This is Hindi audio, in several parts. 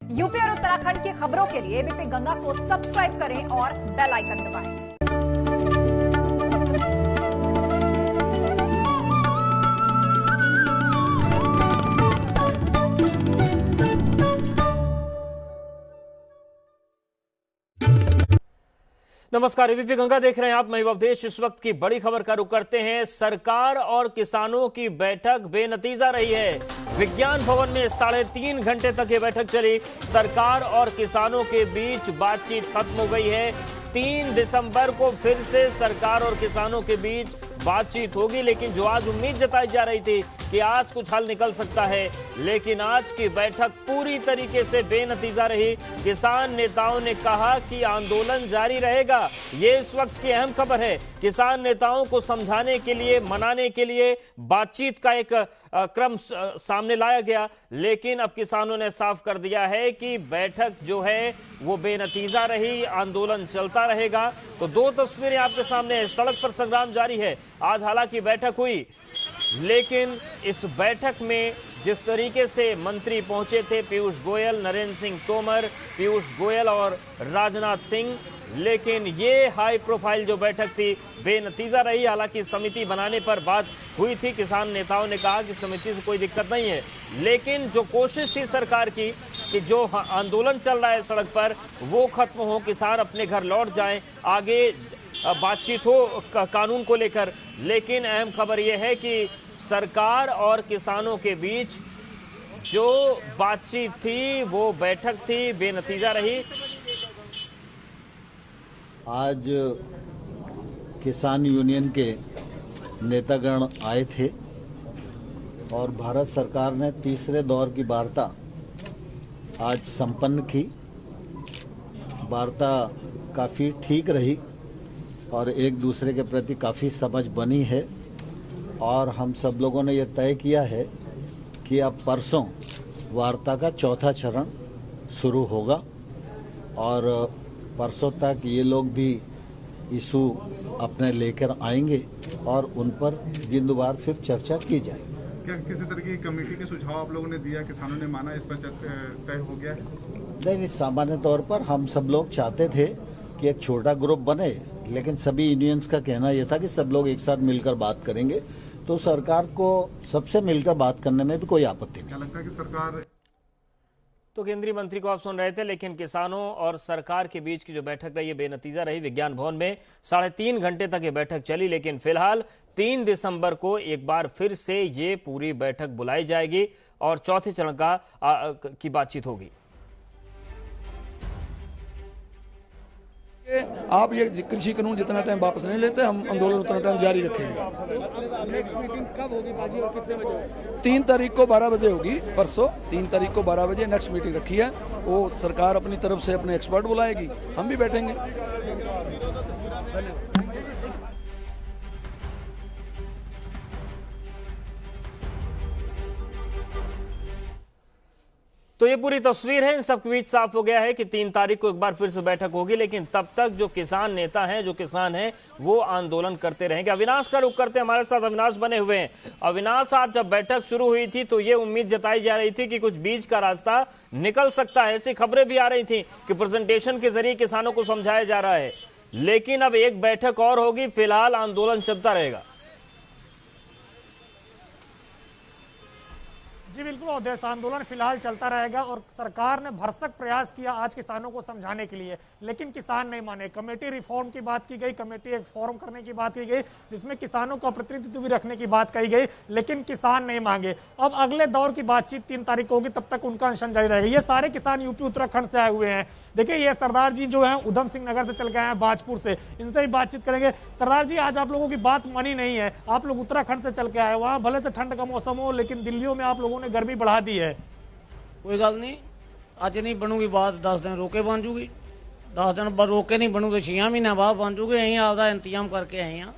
यूपी और उत्तराखंड की खबरों के लिए एबीपी गंगा को सब्सक्राइब करें और बेल आइकन दबाएं। नमस्कार, एबीपी गंगा देख रहे हैं आप। मैं अवधेश। इस वक्त की बड़ी खबर का रुख करते हैं। सरकार और किसानों की बैठक बेनतीजा रही है। विज्ञान भवन में 3.5 घंटे तक ये बैठक चली। सरकार और किसानों के बीच बातचीत खत्म हो गई है। 3 दिसंबर को फिर से सरकार और किसानों के बीच बातचीत होगी, लेकिन जो आज उम्मीद जताई जा रही थी कि आज कुछ हल निकल सकता है, लेकिन आज की बैठक पूरी तरीके से बेनतीजा रही। किसान नेताओं ने कहा कि आंदोलन जारी रहेगा। ये इस वक्त की अहम खबर है। किसान नेताओं को समझाने के लिए, मनाने के लिए बातचीत का एक क्रम सामने लाया गया, लेकिन अब किसानों ने साफ कर दिया है कि बैठक जो है वो बेनतीजा रही, आंदोलन चलता रहेगा। तो 2 तस्वीरें आपके सामने है। सड़क पर संग्राम जारी है। आज हालांकि बैठक हुई, लेकिन इस बैठक में जिस तरीके से मंत्री पहुंचे थे, पीयूष गोयल, नरेंद्र सिंह तोमर, पीयूष गोयल और राजनाथ सिंह, लेकिन ये हाई प्रोफाइल जो बैठक थी बेनतीजा रही। हालांकि समिति बनाने पर बात हुई थी। किसान नेताओं ने कहा कि समिति से कोई दिक्कत नहीं है, लेकिन जो कोशिश थी सरकार की कि जो आंदोलन चल रहा है सड़क पर वो खत्म हो, किसान अपने घर लौट जाएं, आगे बातचीत हो कानून को लेकर। लेकिन अहम खबर यह है कि सरकार और किसानों के बीच जो बातचीत थी, वो बैठक थी, बेनतीजा रही। आज किसान यूनियन के नेतागण आए थे और भारत सरकार ने तीसरे दौर की वार्ता आज संपन्न की। वार्ता काफ़ी ठीक रही और एक दूसरे के प्रति काफ़ी समझ बनी है, और हम सब लोगों ने यह तय किया है कि अब परसों वार्ता का 4था चरण शुरू होगा और परसों तक ये लोग भी इशू अपने लेकर आएंगे और उन पर बिंदुवार फिर चर्चा की जाएगी। क्या किसी तरह की कमेटी के सुझाव आप लोगों ने दिया, किसानों ने माना, इस पर तय हो गया? नहीं, सामान्य तौर पर हम सब लोग चाहते थे कि एक छोटा ग्रुप बने, लेकिन सभी यूनियंस का कहना यह था कि सब लोग एक साथ मिलकर बात करेंगे, तो सरकार को सबसे मिलकर बात करने में भी कोई आपत्ति नहीं। क्या लगता है कि सरकार तो केंद्रीय मंत्री को आप सुन रहे थे, लेकिन किसानों और सरकार के बीच की जो बैठक रही, ये बेनतीजा रही। विज्ञान भवन में 3.5 घंटे तक ये बैठक चली, लेकिन फिलहाल 3 दिसंबर को एक बार फिर से ये पूरी बैठक बुलाई जाएगी और चौथे चरण की बातचीत होगी। आप ये कृषि कानून जितना टाइम वापस नहीं लेते, हम आंदोलन उतना टाइम जारी रखेंगे। नेक्स्ट मीटिंग कब होगी बाजी और कितने बजे? 3 तारीख को 12 बजे होगी। परसों 3 तारीख को 12 बजे नेक्स्ट मीटिंग रखी है। वो सरकार अपनी तरफ से अपने एक्सपर्ट बुलाएगी, हम भी बैठेंगे। तो ये पूरी तस्वीर है। इन सब के बीच साफ हो गया है कि 3 तारीख को एक बार फिर से बैठक होगी, लेकिन तब तक जो किसान नेता हैं, जो किसान हैं, वो आंदोलन करते रहेंगे। अविनाश का रुख करते हैं, हमारे साथ अविनाश बने हुए हैं। अविनाश, आज जब बैठक शुरू हुई थी तो ये उम्मीद जताई जा रही थी कि कुछ बीच का रास्ता निकल सकता है। ऐसी खबरें भी आ रही थी कि प्रेजेंटेशन के जरिए किसानों को समझाया जा रहा है, लेकिन अब एक बैठक और होगी, फिलहाल आंदोलन चलता रहेगा। जी बिल्कुल अवधेश, आंदोलन फिलहाल चलता रहेगा और सरकार ने भरसक प्रयास किया आज किसानों को समझाने के लिए, लेकिन किसान नहीं माने। कमेटी रिफॉर्म की बात की गई, कमेटी एक फॉर्म करने की बात की गई जिसमें किसानों का प्रतिनिधित्व भी रखने की बात कही गई, लेकिन किसान नहीं मांगे। अब अगले दौर की बातचीत 3 तारीख को होगी, तब तक उनका अनशन जारी रहेगा। ये सारे किसान यूपी उत्तराखंड से आए हुए हैं। देखिए, ये सरदार जी जो हैं उधम सिंह नगर से चल के आए हैं, बाजपुर से, इनसे भी बातचीत करेंगे। सरदार जी, आज आप लोगों की बात मानी नहीं है, आप लोग उत्तराखंड से चल के आए, वहां भले से ठंड का मौसम हो, लेकिन दिल्लियों में आप लोगों ने गर्मी बढ़ा दी है। कोई गल नहीं, अज नहीं बनूगी बात, 10 दिन रोके बन जूगी। 10 दिन रोके नहीं बनू तो 6 महीने बाद बन जूगी। यही आपका इंतजाम करके आए हैं।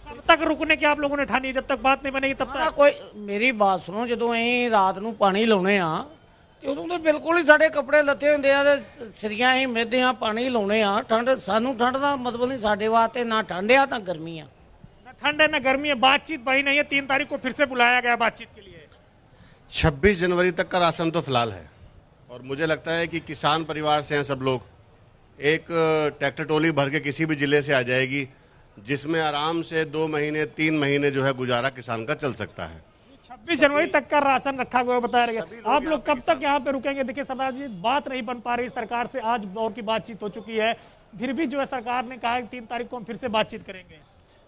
कब तक रुकने की आप लोगों ने ठानी? जब तक बात नहीं बनेगी तब तक? कोई मेरी बात सुनो, जो अं रात को पानी लाने उदों तो बिल्कुल ही साढ़े कपड़े लत्ते होंगे आ, सिरियां ही मिधते हैं, पानी लाने ठंड, सानू ठंड का मतलब नहीं, साढ़े वास्ते ना ठंड आ ना गर्मी आ। ना ठंड है ना गर्मी है। बातचीत भाई नहीं है, 3 तारीख को फिर से बुलाया गया बातचीत के लिए। 26 जनवरी तक का राशन तो फिलहाल है और मुझे लगता है कि किसान परिवार से हैं सब लोग। एक ट्रैक्टर ट्रॉली भर के किसी भी जिले से आ जाएगी, जिसमें आराम से 2 महीने 3 महीने जो है गुजारा किसान का चल सकता है। 26 जनवरी तक का राशन रखा हुआ बताया गया। आप लोग कब तक यहाँ पे रुकेंगे? देखिए सरदार जी, बात नहीं बन पा रही सरकार से, आज दौर की बातचीत हो चुकी है, फिर भी जो है सरकार ने कहा है 3 तारीख को हम फिर से बातचीत करेंगे।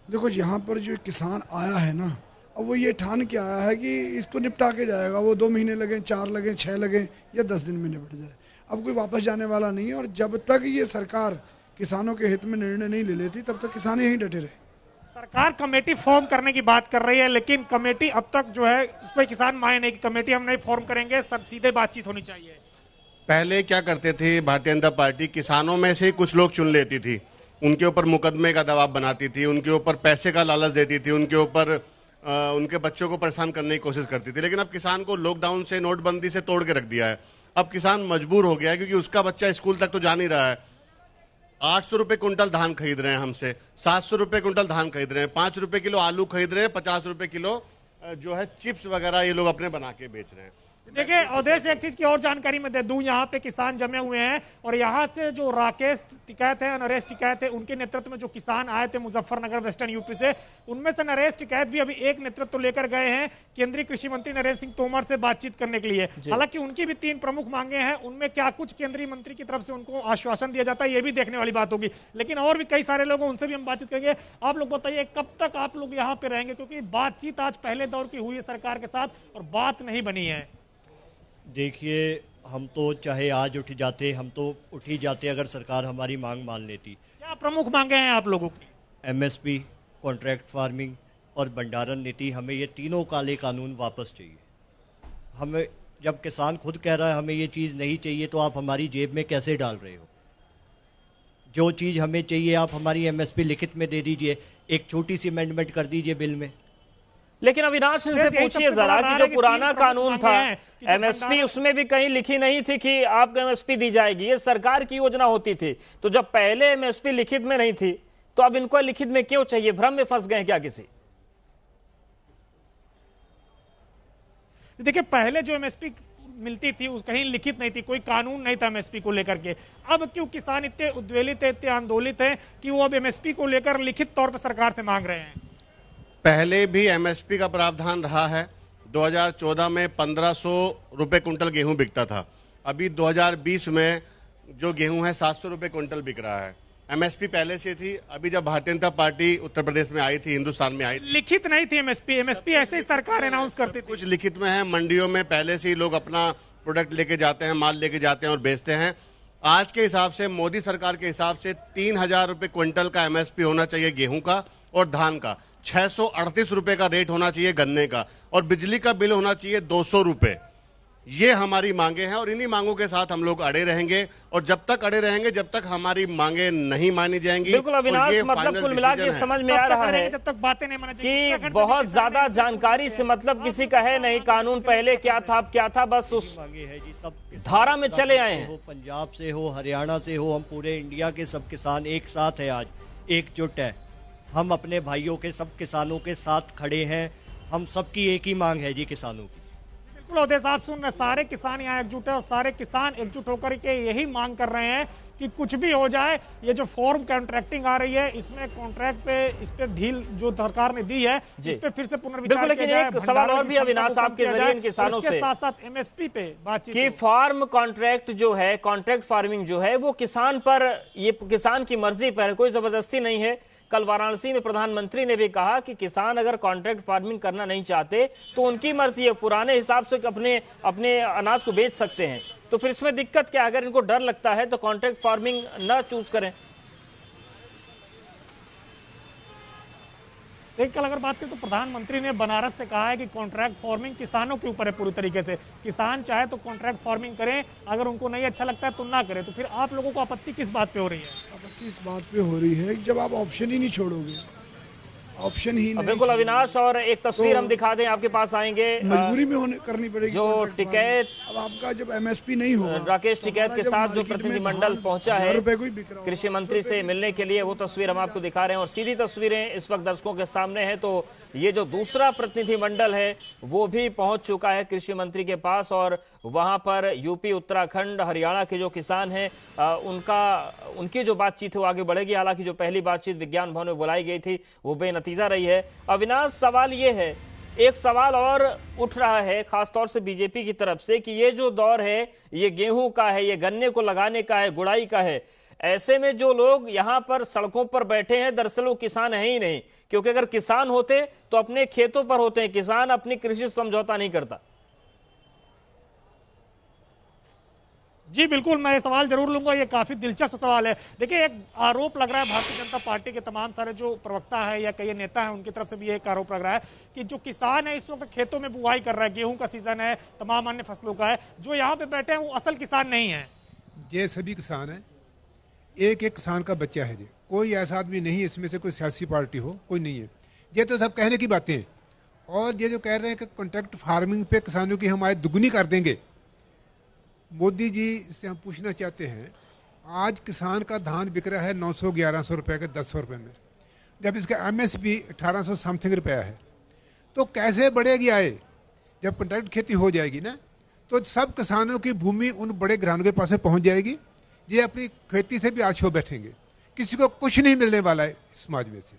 देखो यहाँ पर जो किसान आया है ना, अब वो ये ठान के आया है कि इसको निपटा के जाएगा। वो 2 महीने लगे, 4 लगे, 6 लगे या 10 दिन में निपट जाए। अब कोई वापस जाने वाला नहीं है, और जब तक ये सरकार किसानों के हित में निर्णय नहीं ले लेती तब तक किसान यहीं डटे रहे। सरकार कमेटी फॉर्म करने की बात कर रही है, लेकिन कमेटी अब तक जो है उस पर किसान माने नहीं कि कमेटी हम नहीं फॉर्म करेंगे, सब सीधे बातचीत होनी चाहिए। पहले क्या करते थे भारतीय जनता पार्टी, किसानों में से ही कुछ लोग चुन लेती थी, उनके ऊपर मुकदमे का दबाव बनाती थी, उनके ऊपर पैसे का लालच देती थी, उनके ऊपर उनके बच्चों को परेशान करने की कोशिश करती थी। लेकिन अब किसान को लॉकडाउन से, नोटबंदी से तोड़ के रख दिया है। अब किसान मजबूर हो गया है, क्योंकि उसका बच्चा स्कूल तक तो जा नहीं रहा है। 800 रुपए कुंटल धान खरीद रहे हैं हमसे, 700 रुपए कुंटल धान खरीद रहे हैं, 5 रुपए किलो आलू खरीद रहे हैं, 50 रुपए किलो जो है चिप्स वगैरह ये लोग अपने बना के बेच रहे हैं। देखिए अवधेश, एक चीज की और जानकारी मैं दे दूं, यहाँ पे किसान जमे हुए हैं और यहाँ से जो राकेश टिकैत है, नरेश टिकैत है, उनके नेतृत्व में जो किसान आए थे मुजफ्फरनगर वेस्टर्न यूपी से, उनमें से नरेश टिकैत भी अभी एक नेतृत्व लेकर गए हैं केंद्रीय कृषि मंत्री नरेंद्र सिंह तोमर से बातचीत करने के लिए। हालांकि उनकी भी 3 प्रमुख मांगे हैं, उनमें क्या कुछ केंद्रीय मंत्री की तरफ से उनको आश्वासन दिया जाता है, ये भी देखने वाली बात होगी। लेकिन और भी कई सारे लोग, उनसे भी हम बातचीत करेंगे। आप लोग बताइए कब तक आप लोग यहाँ पे रहेंगे, क्योंकि बातचीत आज पहले दौर की हुई है सरकार के साथ और बात नहीं बनी है। देखिए, हम तो चाहे आज उठ जाते, हम तो उठ ही जाते अगर सरकार हमारी मांग मान लेती। क्या प्रमुख मांगे हैं आप लोगों की? एमएसपी, कॉन्ट्रैक्ट फार्मिंग और भंडारण नीति, हमें ये तीनों काले कानून वापस चाहिए। हमें, जब किसान खुद कह रहा है हमें ये चीज़ नहीं चाहिए, तो आप हमारी जेब में कैसे डाल रहे हो? जो चीज़ हमें चाहिए आप हमारी एमएसपी लिखित में दे दीजिए, एक छोटी सी अमेंडमेंट कर दीजिए बिल में। लेकिन अविनाश इनसे पूछिए जरा कि जो पुराना कानून था एमएसपी, उसमें भी कहीं लिखी नहीं थी कि आपको एमएसपी दी जाएगी, ये सरकार की योजना होती थी। तो जब पहले एमएसपी लिखित में नहीं थी, तो अब इनको लिखित में क्यों चाहिए? भ्रम में फंस गए क्या किसी? देखिए पहले जो एमएसपी मिलती थी उस कहीं लिखित नहीं थी, कोई कानून नहीं था एमएसपी को लेकर के। अब क्यों किसान इतने उद्वेलित है, इतने आंदोलित है कि वो अब एमएसपी को लेकर लिखित तौर पर सरकार से मांग रहे हैं? पहले भी एमएसपी का प्रावधान रहा है। 2014 में 1500 रुपए कुंटल गेहूं बिकता था। अभी 2020 में जो गेहूं है 700 रुपए कुंटल बिक रहा है। एमएसपी पहले से थी। अभी जब भारतीय जनता पार्टी उत्तर प्रदेश में आई थी, हिंदुस्तान में आई थी, लिखित नहीं थी एमएसपी। एमएसपी ऐसे ही सरकार अनाउंस करती थी। कुछ लिखित में है। मंडियों में पहले से ही लोग अपना प्रोडक्ट लेके जाते हैं, माल लेके जाते हैं और बेचते हैं। आज के हिसाब से, मोदी सरकार के हिसाब से 3000 रुपए क्विंटल का एमएसपी होना चाहिए गेहूं का और धान का। 638 रुपए का रेट होना चाहिए गन्ने का, और बिजली का बिल होना चाहिए 200 रुपए। ये हमारी मांगे हैं और इन्हीं मांगों के साथ हम लोग अड़े रहेंगे, और जब तक अड़े रहेंगे जब तक हमारी मांगे नहीं मानी जाएंगी। बिल्कुल अविनाश, मतलब कुल मिला के समझ में आ रहा है जब तक बातें नहीं मानी जाएंगी कि बहुत ज्यादा जानकारी से मतलब किसी का है नहीं। कानून पहले क्या था, अब क्या था, बस उस धारा में चले आए हैं। पंजाब से हो, हरियाणा से हो, हम पूरे इंडिया के सब किसान एक साथ है, आज एकजुट है। हम अपने भाइयों के, सब किसानों के साथ खड़े हैं। हम सबकी एक ही मांग है जी, किसानों की। बिल्कुल अवधेश, आप सुन रहे, सारे किसान यहाँ एकजुट है और सारे किसान एकजुट होकर के यही मांग कर रहे हैं कि कुछ भी हो जाए, ये जो फॉर्म कॉन्ट्रैक्टिंग आ रही है, इसमें कॉन्ट्रैक्ट पे, इस पे ढील जो सरकार ने दी है, इस पे फिर से पुनर्विचार लेकिन एक सवाल और भी अविनाश आपके जरिए इन किसानों से, साथ साथ एमएसपी पे बातचीत कि फार्म कॉन्ट्रैक्ट जो है, कॉन्ट्रैक्ट फार्मिंग जो है, वो किसान पर, ये किसान की मर्जी पर, कोई जबरदस्ती नहीं है। कल वाराणसी में प्रधानमंत्री ने भी कहा कि किसान अगर कॉन्ट्रैक्ट फार्मिंग करना नहीं चाहते तो उनकी मर्जी है, पुराने हिसाब से अपने अनाज को बेच सकते हैं। तो फिर इसमें दिक्कत क्या? अगर इनको डर लगता है तो कॉन्ट्रैक्ट फार्मिंग ना चूज करें। एक कल अगर बात करें तो प्रधानमंत्री ने बनारस से कहा है कि कॉन्ट्रैक्ट फार्मिंग किसानों के ऊपर है पूरी तरीके से। किसान चाहे तो कॉन्ट्रैक्ट फार्मिंग करें, अगर उनको नहीं अच्छा लगता है तो ना करें। तो फिर आप लोगों को आपत्ति किस बात पे हो रही है? आपत्ति इस बात पे हो रही है कि जब आप ऑप्शन ही नहीं छोड़ोगे, ऑप्शन ही नहीं। बिल्कुल अविनाश, और एक तस्वीर हम दिखा दें, आपके पास आएंगे, मजबूरी में करनी पड़ेगी जो टिकैत, अब आपका जब एमएसपी नहीं होगा, राकेश टिकैत के साथ जो प्रतिनिधिमंडल पहुंचा है कृषि मंत्री से मिलने के लिए, वो तस्वीर हम आपको दिखा रहे हैं। और सीधी तस्वीरें इस वक्त दर्शकों के सामने है। तो ये जो दूसरा प्रतिनिधिमंडल है वो भी पहुंच चुका है कृषि मंत्री के पास, और वहां पर यूपी, उत्तराखंड, हरियाणा के जो किसान हैं उनकी जो बातचीत है वो आगे बढ़ेगी। हालांकि जो पहली बातचीत विज्ञान भवन में बुलाई गई थी वो बेनतीजा रही है। अविनाश, सवाल ये है, एक सवाल और उठ रहा है खासतौर से बीजेपी की तरफ से कि ये जो दौर है ये गेहूं का है, ये गन्ने को लगाने का है, गुड़ाई का है। ऐसे में जो लोग यहां पर सड़कों पर बैठे हैं दरअसल वो किसान है ही नहीं, क्योंकि अगर किसान होते तो अपने खेतों पर होते हैं। किसान अपनी कृषि से समझौता नहीं करता। जी बिल्कुल, मैं ये सवाल जरूर लूंगा, ये काफी दिलचस्प सवाल है। देखिए, एक आरोप लग रहा है भारतीय जनता पार्टी के तमाम सारे जो प्रवक्ता है या कई नेता हैं उनकी तरफ से भी एक आरोप लग रहा है कि जो किसान है इस वक्त खेतों में बुआई कर रहा है, गेहूं का सीजन है, तमाम अन्य फसलों का है, जो यहाँ पे बैठे हैं वो असल किसान नहीं है। ये सभी किसान है, एक एक किसान का बच्चा है। ये कोई ऐसा आदमी नहीं है इसमें से कोई सियासी पार्टी हो, कोई नहीं है। ये तो सब कहने की बातें हैं। और ये जो कह रहे हैं कि कॉन्ट्रैक्ट फार्मिंग पे किसानों की हम आय दुगनी कर देंगे, मोदी जी से हम पूछना चाहते हैं, आज किसान का धान बिक रहा है 900-1100 रुपये के 1000 रुपये में, जब इसका MSP 1800 समथिंग रुपया है। तो कैसे बढ़ेगी आय? जब कॉन्ट्रैक्ट खेती हो जाएगी ना, तो सब किसानों की भूमि उन बड़े घरानों के पास पहुंच जाएगी। ये अपनी खेती से भी आज हो बैठेंगे, किसी को कुछ नहीं मिलने वाला है समाज में से।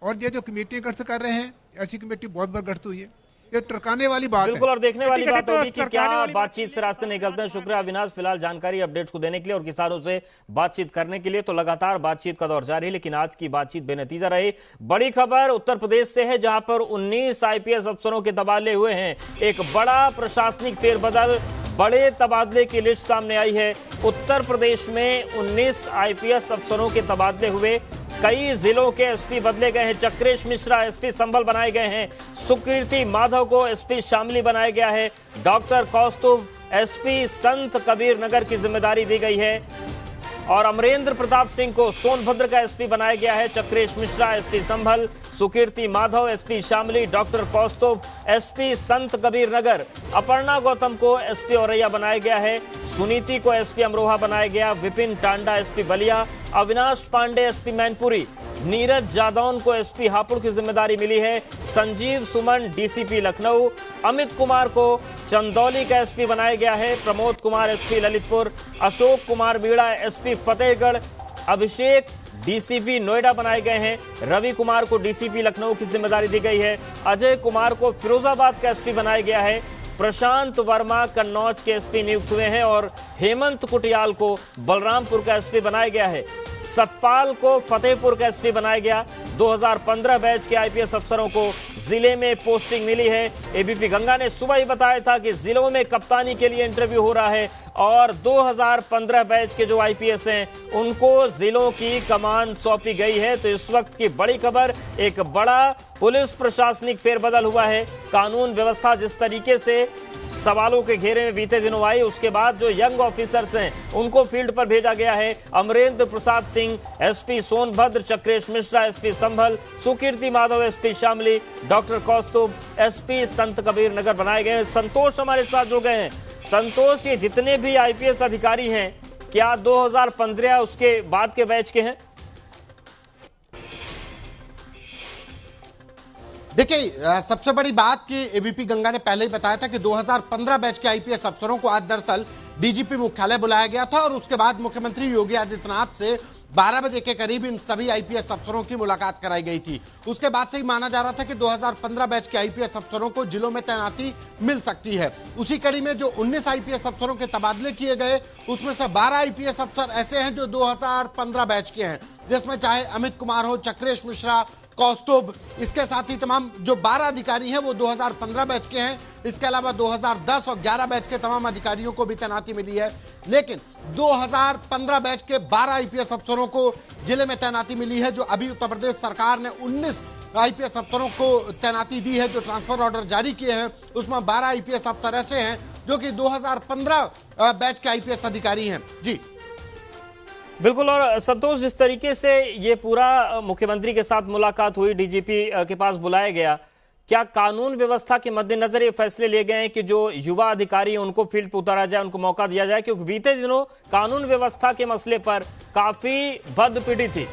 और ये जो कमेटी गठित कर रहे हैं, ऐसी कमेटी बहुत बार गठित हुई है, ये टरकाने वाली बात है। बिल्कुल, और देखने वाली बात होगी कि क्या बातचीत से रास्ते निकलते हैं। शुक्रिया अविनाश, फिलहाल जानकारी अपडेट्स को देने के लिए और किसानों से बातचीत करने के लिए। तो लगातार बातचीत का दौर जारी है, लेकिन आज की बातचीत बेनतीजा रही। बड़ी खबर उत्तर प्रदेश से है, जहां पर 19 IPS अफसरों के तबादले हुए हैं। एक बड़ा प्रशासनिक फेरबदल, बड़े तबादले की लिस्ट सामने आई है। उत्तर प्रदेश में 19 IPS अफसरों के तबादले हुए। कई जिलों के SP बदले गए हैं। चक्रेश मिश्रा SP संभल बनाए गए हैं। सुकीर्ति माधव को SP शामली बनाया गया है। डॉक्टर कौस्तुभ SP संत कबीर नगर की जिम्मेदारी दी गई है। और अमरेंद्र प्रताप सिंह को सोनभद्र का SP बनाया गया है। चक्रेश मिश्रा SP संभल, सुकीर्ति माधव SP शामली, डॉक्टर कौस्तुभ SP संत कबीर नगर, अपर्णा गौतम को SP औरैया बनाया गया है। सुनीति को SP अमरोहा बनाया गया। विपिन टांडा SP बलिया, अविनाश पांडे SP मैनपुरी, नीरज जादौन को SP हापुड़ की जिम्मेदारी मिली है। संजीव सुमन DCP लखनऊ, अमित कुमार को चंदौली का SP बनाया गया है। प्रमोद कुमार SP ललितपुर, अशोक कुमार मीणा SP फतेहगढ़, अभिषेक DCP नोएडा बनाए गए हैं। रवि कुमार को DCP लखनऊ की जिम्मेदारी दी गई है। अजय कुमार को फिरोजाबाद का SP बनाया गया है। प्रशांत वर्मा कन्नौज के SP नियुक्त हुए हैं और हेमंत कुटियाल को बलरामपुर का SP बनाया गया है। सतपाल को फतेहपुर का SP बनाया गया। 2015 बैच के IPS अफसरों को जिले में पोस्टिंग मिली है। ABP गंगा ने सुबह ही बताया था कि जिलों में कप्तानी के लिए इंटरव्यू हो रहा है और 2015 बैच के जो IPS हैं उनको जिलों की कमान सौंपी गई है। तो इस वक्त की बड़ी खबर, एक बड़ा पुलिस प्रशासनिक फेरबदल हुआ है। कानून व्यवस्था जिस तरीके से सवालों के घेरे में बीते दिनों आई, उसके बाद जो यंग ऑफिसर्स हैं उनको फील्ड पर भेजा गया है। अमरेंद्र प्रसाद सिंह SP सोनभद्र, चक्रेश मिश्रा SP संभल, सुकीर्ति माधव SP शामली, डॉक्टर कौस्तुभ SP संत कबीर नगर बनाए गए हैं। संतोष हमारे साथ जुड़ गए हैं। संतोष, ये जितने भी IPS अधिकारी हैं क्या 2015 उसके बाद के बैच के हैं? देखिए, सबसे बड़ी बात कि ABP गंगा ने पहले ही बताया था कि 2015 बैच के IPS अफसरों को आज दरअसल DGP मुख्यालय बुलाया गया था और उसके बाद मुख्यमंत्री योगी आदित्यनाथ से 12 बजे के करीब इन सभी IPS अफसरों की मुलाकात कराई गई थी। उसके बाद से ही माना जा रहा था कि 2015 बैच के IPS अफसरों को जिलों में तैनाती मिल सकती है। उसी कड़ी में जो 19 IPS अफसरों के तबादले किए गए, उसमें से 12 IPS अफसर ऐसे हैं जो 2015 बैच के हैं, जिसमें चाहे अमित कुमार हो, चक्रेश मिश्रा, कौस्तुभ, इसके साथ ही तमाम जो 12 अधिकारी हैं वो 2015 बैच के हैं। इसके अलावा 2010 और 11 बैच के तमाम अधिकारियों को भी तैनाती मिली है। लेकिन 2015 बैच के 12 IPS अफसरों को जिले में तैनाती मिली है। जो अभी उत्तर प्रदेश सरकार ने 19 IPS अफसरों को तैनाती दी है, जो ट्रांसफर ऑर्डर जारी किए हैं, उसमें 12 IPS अफसर ऐसे हैं जो कि 2015 बैच के IPS अधिकारी हैं। जी बिल्कुल। और संतोष, जिस तरीके से ये पूरा मुख्यमंत्री के साथ मुलाकात हुई, DGP के पास बुलाया गया, क्या कानून व्यवस्था के मद्देनजर ये फैसले लिए गए हैं कि जो युवा अधिकारी हैं उनको फील्ड पर उतारा जाए, उनको मौका दिया जाए? क्योंकि बीते दिनों कानून व्यवस्था के मसले पर काफी बद पीड़ी थी।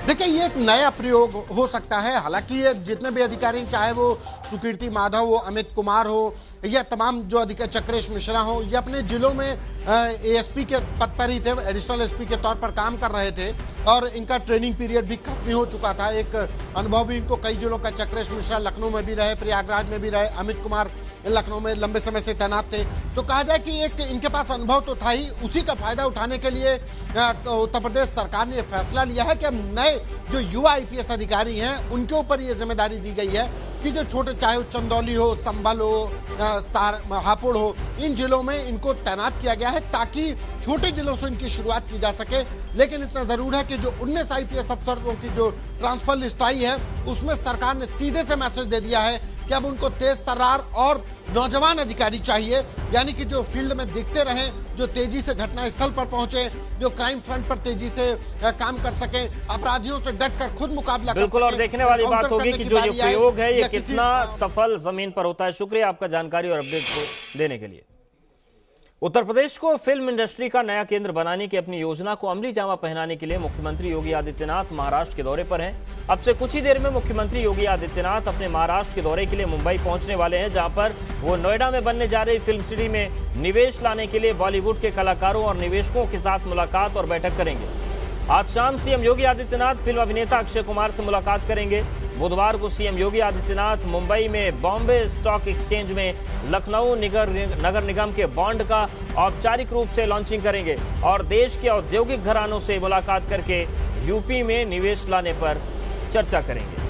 देखिए, ये एक नया प्रयोग हो सकता है। हालांकि ये जितने भी अधिकारी, चाहे वो सुकीर्ति माधव हो, अमित कुमार हो, या तमाम जो अधिकारी, चक्रेश मिश्रा हो, ये अपने जिलों में एएसपी के पद पर ही थे, एडिशनल एसपी के तौर पर काम कर रहे थे और इनका ट्रेनिंग पीरियड भी खत्म हो चुका था। एक अनुभव भी इनको कई जिलों का, चक्रेश मिश्रा लखनऊ में भी रहे, प्रयागराज में भी रहे, अमित कुमार लखनऊ में लंबे समय से तैनात थे। तो कहा जाए कि एक इनके पास अनुभव तो था ही, उसी का फायदा उठाने के लिए उत्तर प्रदेश सरकार ने फैसला लिया है कि अब नए जो युवा आईपीएस अधिकारी हैं उनके ऊपर ये जिम्मेदारी दी गई है कि जो छोटे, चाहे चंदौली हो, संभल हो, हापुड़ हो, इन जिलों में इनको तैनात किया गया है ताकि छोटे जिलों से इनकी शुरुआत की जा सके। लेकिन इतना जरूर है कि जो 19 आईपीएस अफसरों की जो ट्रांसफर लिस्ट आई है उसमें सरकार ने सीधे से मैसेज दे दिया है कि अब उनको तेज तर्रार और नौजवान अधिकारी चाहिए, यानी कि जो फील्ड में दिखते रहें, जो तेजी से घटना स्थल पर पहुंचे, जो क्राइम फ्रंट पर तेजी से काम कर सके, अपराधियों से डटकर खुद मुकाबला कर सके। बिल्कुल, और देखने वाली बात होगी कि जो प्रयोग है ये कितना सफल जमीन पर होता है। शुक्रिया आपका जानकारी और अपडेट को देने के लिए। उत्तर प्रदेश को फिल्म इंडस्ट्री का नया केंद्र बनाने की अपनी योजना को अमली जामा पहनाने के लिए मुख्यमंत्री योगी आदित्यनाथ महाराष्ट्र के दौरे पर हैं। अब से कुछ ही देर में मुख्यमंत्री योगी आदित्यनाथ अपने महाराष्ट्र के दौरे के लिए मुंबई पहुंचने वाले हैं, जहां पर वो नोएडा में बनने जा रही फिल्म सिटी में निवेश लाने के लिए बॉलीवुड के कलाकारों और निवेशकों के साथ मुलाकात और बैठक करेंगे। आज शाम सीएम योगी आदित्यनाथ फिल्म अभिनेता अक्षय कुमार से मुलाकात करेंगे। बुधवार को सीएम योगी आदित्यनाथ मुंबई में बॉम्बे स्टॉक एक्सचेंज में लखनऊ नगर निगम के बॉन्ड का औपचारिक रूप से लॉन्चिंग करेंगे और देश के औद्योगिक घरानों से मुलाकात करके यूपी में निवेश लाने पर चर्चा करेंगे।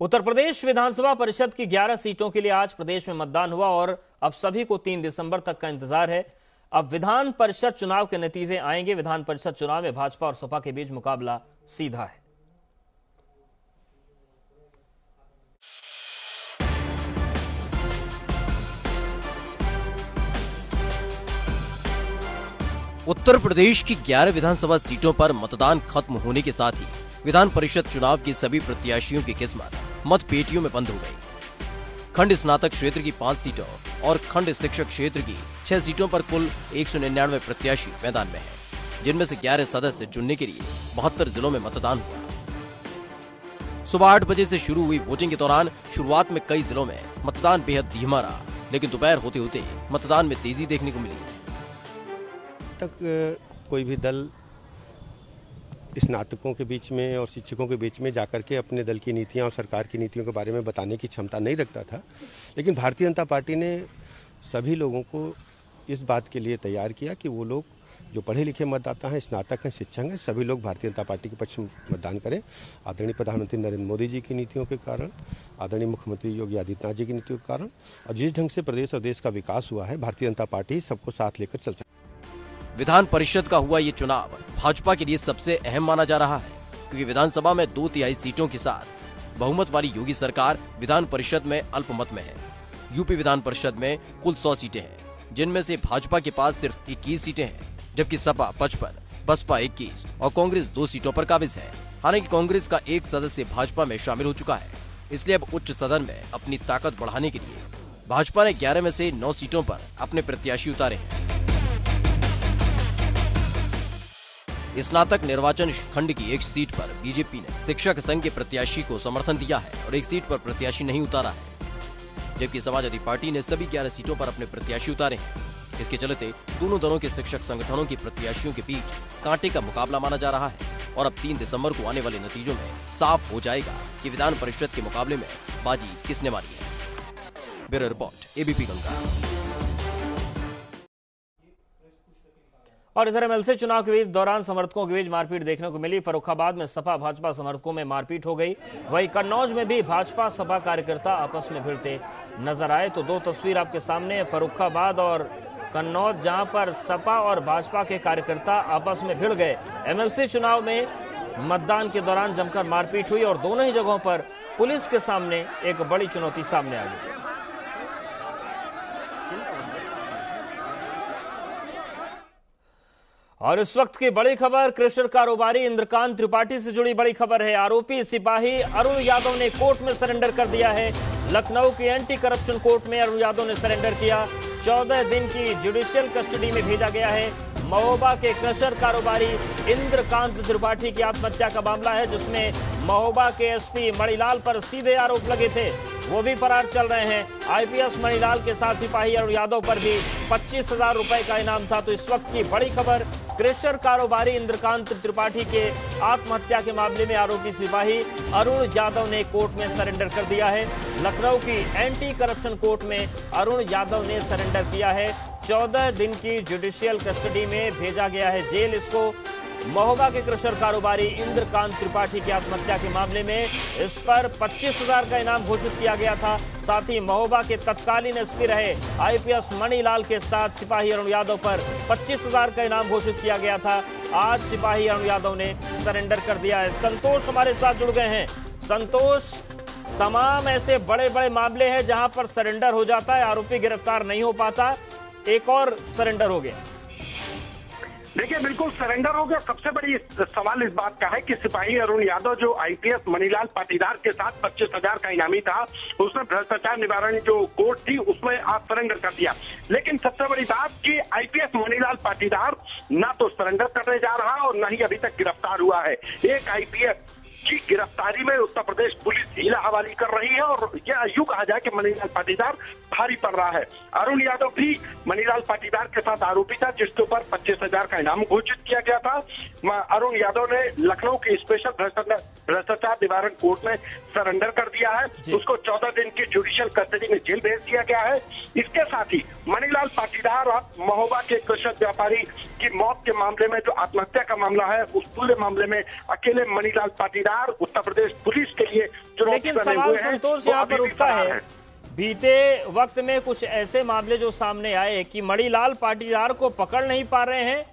उत्तर प्रदेश विधानसभा परिषद की 11 सीटों के लिए आज प्रदेश में मतदान हुआ और अब सभी को 3 दिसंबर तक का इंतजार है। अब विधान परिषद चुनाव के नतीजे आएंगे। विधान परिषद चुनाव में भाजपा और सपा के बीच मुकाबला सीधा है। उत्तर प्रदेश की 11 विधानसभा सीटों पर मतदान खत्म होने के साथ ही विधान परिषद चुनाव की सभी प्रत्याशियों की किस्मत मत पेटियों में बंद हो गई। खंड स्नातक क्षेत्र की 5 सीटों और खंड शिक्षक क्षेत्र की 6 सीटों पर कुल 199 प्रत्याशी मैदान में हैं, जिनमें से 11 सदस्य चुनने के लिए 72 जिलों में मतदान हुआ। सुबह 8 बजे से शुरू हुई वोटिंग के दौरान शुरुआत में कई जिलों में मतदान बेहद धीमा रहा, लेकिन दोपहर होते होते मतदान में तेजी देखने को मिली। तक कोई भी दल स्नातकों के बीच में और शिक्षकों के बीच में जाकर के अपने दल की नीतियां और सरकार की नीतियों के बारे में बताने की क्षमता नहीं रखता था, लेकिन भारतीय जनता पार्टी ने सभी लोगों को इस बात के लिए तैयार किया कि वो लोग जो पढ़े लिखे मतदाता हैं, स्नातक हैं, शिक्षक हैं, सभी लोग भारतीय जनता पार्टी के पक्ष में मतदान करें। आदरणीय प्रधानमंत्री नरेंद्र मोदी जी की नीतियों के कारण, आदरणीय मुख्यमंत्री योगी आदित्यनाथ जी की नीतियों के कारण और जिस ढंग से प्रदेश और देश का विकास हुआ है, भारतीय जनता पार्टी सबको साथ लेकर चल सकती है। विधान परिषद का हुआ ये चुनाव भाजपा के लिए सबसे अहम माना जा रहा है, क्योंकि विधानसभा में 2/3 सीटों के साथ बहुमत वाली योगी सरकार विधान परिषद में अल्पमत में है। यूपी विधान परिषद में कुल 100 सीटें हैं, जिनमें से भाजपा के पास सिर्फ 21 सीटें हैं, जबकि सपा 55, बसपा 21 और कांग्रेस 2 सीटों पर काबिज है। हालांकि कांग्रेस का एक सदस्य भाजपा में शामिल हो चुका है, इसलिए अब उच्च सदन में अपनी ताकत बढ़ाने के लिए भाजपा ने 11 में से 9 सीटों पर अपने प्रत्याशी उतारे हैं। स्नातक निर्वाचन खंड की एक सीट पर बीजेपी ने शिक्षक संघ के प्रत्याशी को समर्थन दिया है और एक सीट पर प्रत्याशी नहीं उतारा है, जबकि समाजवादी पार्टी ने सभी 11 सीटों पर अपने प्रत्याशी उतारे हैं। इसके चलते दोनों दलों के शिक्षक संगठनों के प्रत्याशियों के बीच कांटे का मुकाबला माना जा रहा है और अब 3 दिसंबर को आने वाले नतीजों में साफ हो जाएगा कि विधान परिषद के मुकाबले में बाजी किसने मारी है। Bureau report, ABP Ganga. और इधर एमएलसी चुनाव के दौरान समर्थकों के बीच मारपीट देखने को मिली। फर्रुखाबाद में सपा भाजपा समर्थकों में मारपीट हो गई। वहीं कन्नौज में भी भाजपा सपा कार्यकर्ता आपस में भिड़ते नजर आए। तो 2 तस्वीर आपके सामने, फर्रुखाबाद और कन्नौज, जहां पर सपा और भाजपा के कार्यकर्ता आपस में भिड़ गए। एमएलसी चुनाव में मतदान के दौरान जमकर मारपीट हुई और दोनों ही जगहों पर पुलिस के सामने एक बड़ी चुनौती सामने आ गई। और इस वक्त की बड़ी खबर क्रशर कारोबारी इंद्रकांत त्रिपाठी से जुड़ी बड़ी खबर है। आरोपी सिपाही अरुण यादव ने कोर्ट में सरेंडर कर दिया है। लखनऊ की एंटी करप्शन कोर्ट में अरुण यादव ने सरेंडर किया। 14 दिन की जुडिशियल कस्टडी में भेजा गया है। महोबा के क्रशर कारोबारी इंद्रकांत त्रिपाठी की आत्महत्या का मामला है, जिसमें महोबा के एसपी मणिलाल पर सीधे आरोप लगे थे, वो भी फरार चल रहे हैं। आईपीएस मणिलाल के साथ सिपाही अरुण यादव पर भी 25,000 रुपए का इनाम था। तो इस वक्त की बड़ी खबर क्रशर कारोबारी इंद्रकांत त्रिपाठी के आत्महत्या के मामले में आरोपी सिपाही अरुण यादव ने कोर्ट में सरेंडर कर दिया है। लखनऊ की एंटी करप्शन कोर्ट में अरुण यादव ने सरेंडर किया है। 14 दिन की जुडिशियल कस्टडी में भेजा गया है जेल इसको। महोबा के क्रशर कारोबारी इंद्रकांत त्रिपाठी की आत्महत्या के मामले में इस पर 25,000 का इनाम घोषित किया गया था। साथ ही महोबा के तत्कालीन एसपी रहे आईपीएस मणिलाल के साथ सिपाही अरुण यादव पर 25,000 का इनाम घोषित किया गया था। आज सिपाही अरुण यादव ने सरेंडर कर दिया है। संतोष हमारे साथ जुड़ गए हैं। संतोष, तमाम ऐसे बड़े बड़े मामले हैं जहां पर सरेंडर हो जाता है, आरोपी गिरफ्तार नहीं हो पाता, एक और सरेंडर हो गया। देखिए, बिल्कुल सरेंडर हो गया। सबसे बड़ी सवाल इस बात का है कि सिपाही अरुण यादव जो आईपीएस मणिलाल पाटीदार के साथ 25,000 का इनामी था, उसने भ्रष्टाचार निवारण जो कोर्ट थी उसमें आज सरेंडर कर दिया। लेकिन सबसे बड़ी बात कि आईपीएस मणिलाल पाटीदार ना तो सरेंडर करने जा रहा और न ही अभी तक गिरफ्तार हुआ है। एक आईपीएस की गिरफ्तारी में उत्तर प्रदेश पुलिस हीला हवाली कर रही है और यह यूं कहा जाए कि मणिलाल पाटीदार भारी पड़ रहा है। अरुण यादव भी मणिलाल पाटीदार के साथ आरोपी था, जिसके ऊपर 25,000 का इनाम घोषित किया गया था। अरुण यादव ने लखनऊ की स्पेशल भ्रष्टाचार निवारण कोर्ट में सरेंडर कर दिया है। उसको 14 दिन की जुडिशियल कस्टडी में जेल भेज दिया गया है। इसके साथ ही मणिलाल पाटीदार और महोबा के क्रशर व्यापारी की मौत के मामले में जो आत्महत्या का मामला है, उस पूरे मामले में अकेले मणिलाल पाटीदार उत्तर प्रदेश पुलिस के लिए लेकिन सवाल संतोष यहाँ पर उठता है, बीते वक्त में कुछ ऐसे मामले जो सामने आए कि मणिलाल पाटीदार को पकड़ नहीं पा रहे हैं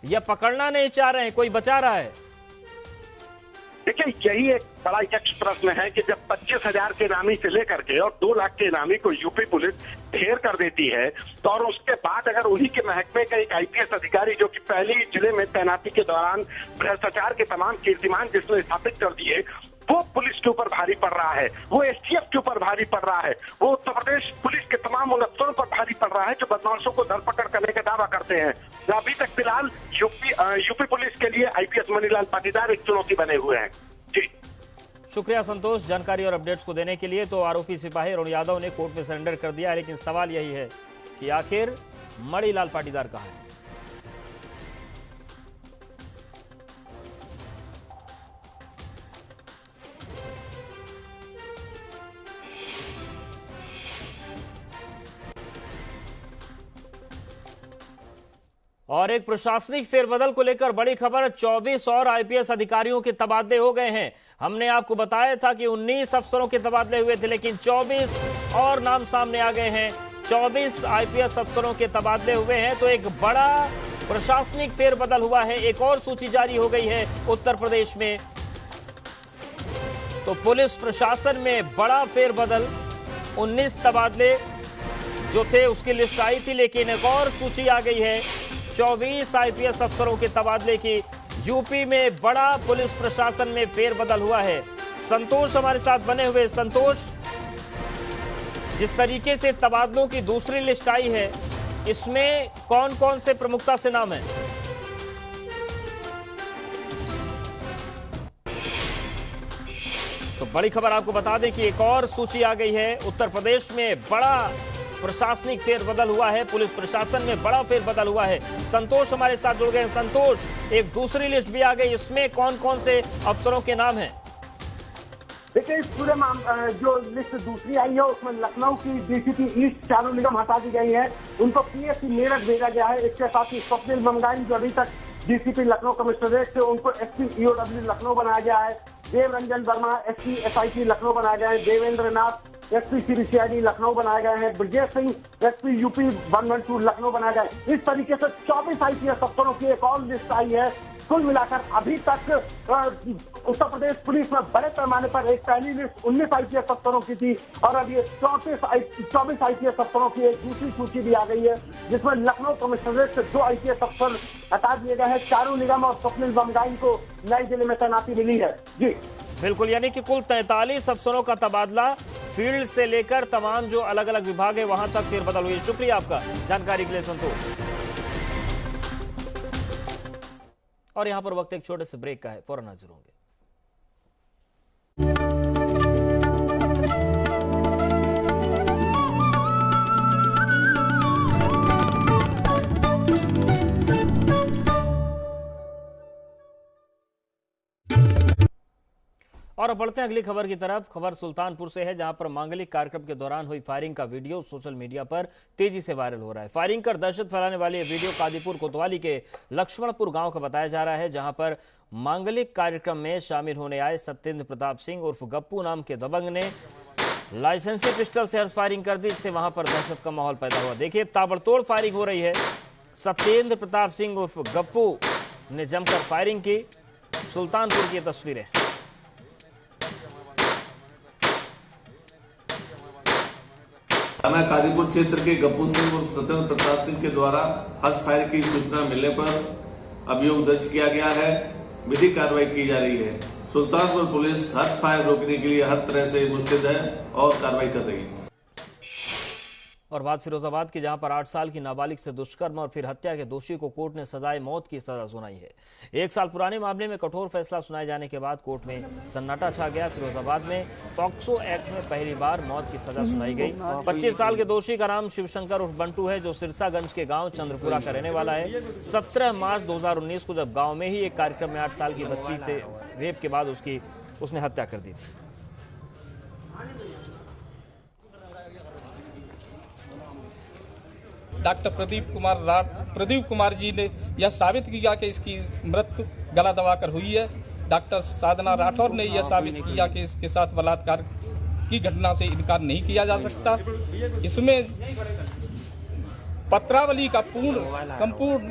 या पकड़ना नहीं चाह रहे हैं, कोई बचा रहा है। देखिए, यही एक बड़ा यक्ष प्रश्न है कि जब 25,000 के इनामी से लेकर के और 2 लाख के इनामी को यूपी पुलिस ढेर कर देती है, तो और उसके बाद अगर उन्हीं के महकमे का एक आईपीएस अधिकारी जो कि पहले ही जिले में तैनाती के दौरान भ्रष्टाचार के तमाम कीर्तिमान जिसने स्थापित कर दिए, वो पुलिस के ऊपर भारी पड़ रहा है, वो एसटीएफ के ऊपर भारी पड़ रहा है, वो उत्तर प्रदेश पुलिस के तमाम उन अफसरों पर भारी पड़ रहा है जो बदमाशों को धरपकड़ करने का दावा करते हैं। अभी तक फिलहाल यूपी पुलिस के लिए आईपीएस मणिलाल पाटीदार एक चुनौती बने हुए हैं। जी शुक्रिया संतोष, जानकारी और अपडेट्स को देने के लिए। तो आरोपी सिपाही अरुण यादव ने कोर्ट में सरेंडर कर दिया है, लेकिन सवाल यही है कि आखिर मणिलाल पाटीदार कहां है। और एक प्रशासनिक फेरबदल को लेकर बड़ी खबर, 24 और आईपीएस अधिकारियों के तबादले हो गए हैं। हमने आपको बताया था कि 19 अफसरों के तबादले हुए थे, लेकिन 24 और नाम सामने आ गए हैं। 24 आईपीएस अफसरों के तबादले हुए हैं। तो एक बड़ा प्रशासनिक फेरबदल हुआ है। एक और सूची जारी हो गई है उत्तर प्रदेश में। तो पुलिस प्रशासन में बड़ा फेरबदल, 19 तबादले जो थे उसकी लिस्ट आई थी, लेकिन एक और सूची आ गई है 24 आईपीएस अफसरों के तबादले की। यूपी में बड़ा पुलिस प्रशासन में फेरबदल हुआ है। संतोष हमारे साथ बने हुए। संतोष, जिस तरीके से तबादलों की दूसरी लिस्ट आई है, इसमें कौन कौन से प्रमुखता से नाम है? तो बड़ी खबर आपको बता दें कि एक और सूची आ गई है। उत्तर प्रदेश में बड़ा प्रशासनिक फेरबदल हुआ है, पुलिस प्रशासन में बड़ा फेरबदल हुआ है। संतोष हमारे साथ जुड़ गए। संतोष, एक दूसरी लिस्ट भी आ गई, इसमें कौन कौन से अफसरों के नाम हैं? देखिए, इस पूरे जो लिस्ट दूसरी आई है उसमें लखनऊ की डीसीपी ईस्ट चारू निगम हटा दी गई है, उनको पीएससी मेरठ भेजा गया है। इसके साथ ही स्वप्निल मंगाई जो अभी तक डीसीपी लखनऊ कमिश्नरेट थे, उनको एसपी ईओडब्ल्यू लखनऊ बनाया गया है। देव रंजन वर्मा एसपी एसआईटी लखनऊ बनाया गया है। देवेंद्र नाथ एसपी श्री सीआईडी लखनऊ बनाए गए हैं, ब्रजेश सिंह एसपी यूपी 112 लखनऊ बनाए गए। इस तरीके से 24 आईपीएस अफसरों की एक और लिस्ट आई है। कुल मिलाकर अभी तक उत्तर प्रदेश पुलिस में बड़े पैमाने पर एक पहली लिस्ट 19 आईपीएस अफसरों की थी और अब ये 24 आईपीएस अफसरों की एक दूसरी सूची भी आ गई है, जिसमें लखनऊ कमिश्नरेट से 2 आईपीएस अफसर हटा दिए गए हैं। चारू निगम और स्वप्निल बमगाई को नई दिल्ली में तैनाती मिली है। जी बिल्कुल, यानी कि कुल 43 अफसरों का तबादला फील्ड से लेकर तमाम जो अलग अलग विभाग है वहां तक फेरबदल हुई। शुक्रिया आपका जानकारी के लिए संतोष। और यहां पर वक्त एक छोटे से ब्रेक का है, फौरन हाजिर होंगे। और अब बढ़ते हैं अगली खबर की तरफ। खबर सुल्तानपुर से है, जहां पर मांगलिक कार्यक्रम के दौरान हुई फायरिंग का वीडियो सोशल मीडिया पर तेजी से वायरल हो रहा है। फायरिंग कर दहशत फैलाने वाली यह वीडियो कादीपुर कोतवाली के लक्ष्मणपुर गांव का बताया जा रहा है, जहां पर मांगलिक कार्यक्रम में शामिल होने आए सत्येंद्र प्रताप सिंह उर्फ गप्पू नाम के दबंग ने लाइसेंसी पिस्टल से हर्ष फायरिंग कर दी, जिससे वहां पर दहशत का माहौल पैदा हुआ। देखिए, ताबड़तोड़ फायरिंग हो रही है। सत्येंद्र प्रताप सिंह उर्फ गप्पू ने जमकर फायरिंग की। सुल्तानपुर की तस्वीरें। थाना कादीपुर क्षेत्र के गप्पू सिंह और सत्येंद्र प्रताप सिंह के द्वारा हर्ष फायर की सूचना मिलने पर अभियोग दर्ज किया गया है। विधिक कार्रवाई की जा रही है। सुल्तानपुर पुलिस हर्ष फायर रोकने के लिए हर तरह से मुस्तैद है और कार्रवाई कर रही है। और बात फिरोजाबाद की, जहां पर 8 साल की नाबालिग से दुष्कर्म और फिर हत्या के दोषी को कोर्ट ने सजाए मौत की सजा सुनाई है। 1 साल पुराने मामले में कठोर फैसला सुनाए जाने के बाद कोर्ट में सन्नाटा छा गया। फिरोजाबाद में पॉक्सो एक्ट में पहली बार मौत की सजा सुनाई गई। 25 साल के दोषी का नाम शिवशंकर उर्फ बंटू है, जो सिरसागंज के गांव चंद्रपुरा का रहने वाला है। 17 मार्च 2019 को जब गाँव में ही एक कार्यक्रम में 8 साल की बच्ची से रेप के बाद उसने हत्या कर दी थी। डॉक्टर प्रदीप कुमार जी ने यह साबित किया कि इसकी मृत्यु गला दबाकर हुई है। डॉक्टर साधना राठौर ने यह साबित किया कि इसके साथ बलात्कार की घटना से इनकार नहीं किया जा सकता। इसमें पत्रावली का संपूर्ण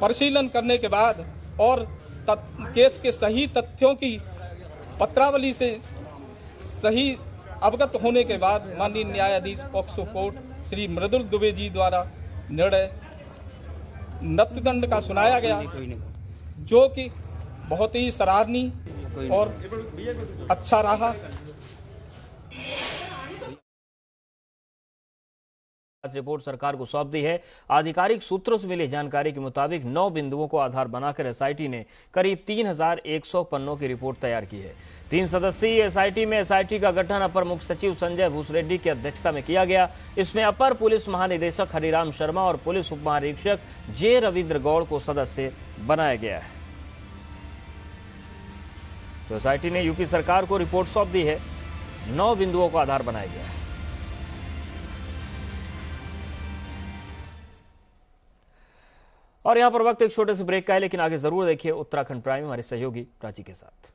परिशीलन करने के बाद और केस के सही तथ्यों की पत्रावली से सही अवगत होने के बाद माननीय न्यायाधीश पॉक्सो कोर्ट श्री मृदुल दुबे जी द्वारा निर्णय मृत्युदंड का सुनाया गया, जो कि बहुत ही सराहनीय और अच्छा रहा। रिपोर्ट सरकार को सौंप दी है। आधिकारिक सूत्रों से मिली जानकारी के मुताबिक 9 बिंदुओं को आधार बनाकर एसआईटी ने करीब 3100 पन्नों की रिपोर्ट तैयार की है। 3 सदस्यीय एसआईटी में एसआईटी का गठन अपर मुख्य सचिव संजय भूसरेड्डी की अध्यक्षता में किया गया। इसमें अपर पुलिस महानिदेशक हरिराम शर्मा और पुलिस उप महानिरीक्षक जे रविंद्र गौड़ को सदस्य बनाया गया है। तो एसआईटी ने यूपी सरकार को रिपोर्ट सौंप दी है। 9 बिंदुओं को आधार बनाया गया है। और यहां पर वक्त एक छोटे से ब्रेक का है, लेकिन आगे जरूर देखिए उत्तराखंड प्राइम हमारे सहयोगी प्राची के साथ।